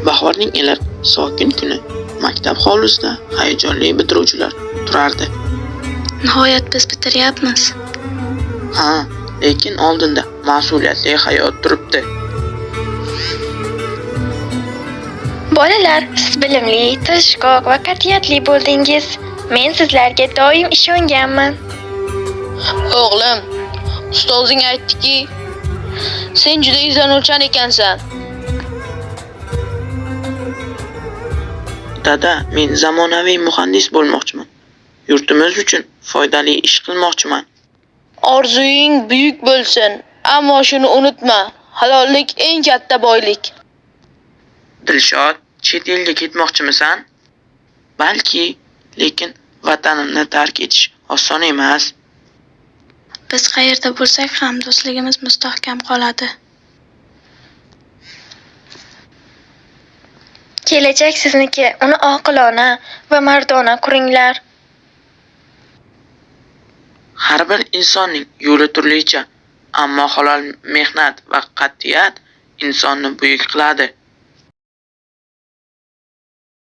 Bahorning iliq, sokin kuni maktab hovlisida hayajonli bitiruvchilar turardi. Nihoyat biz bitiryapmiz. Ha, lekin oldinda mas'uliyatli hayot turibdi. Bolalar, siz bilimli, tirishqoq va qat'iyatli bo'ldingiz. Men sizlarga doim ishonganman. O'g'lim, ustozing aytdiki, sen juda izlanuvchan ekansan. Dada, men zamonaviy muhandis bo'lmoqchiman. Yurtimiz uchun foydali ish qilmoqchiman. Orzuying buyuk bo'lsin, ammo shuni unutma, halollik eng katta boylik. Dilshod, chet elga ketmoqchimisan? Balki, lekin vatanimni tark etish oson emas. Biz qayerda bo'lsak ham do'stligimiz mustahkam qoladi. Kelajak sizniki, uni oqilona va mardona quringlar. Har bir insonning yo'li turlicha, ammo halol mehnat va qat'iyat insonni buyuk qiladi.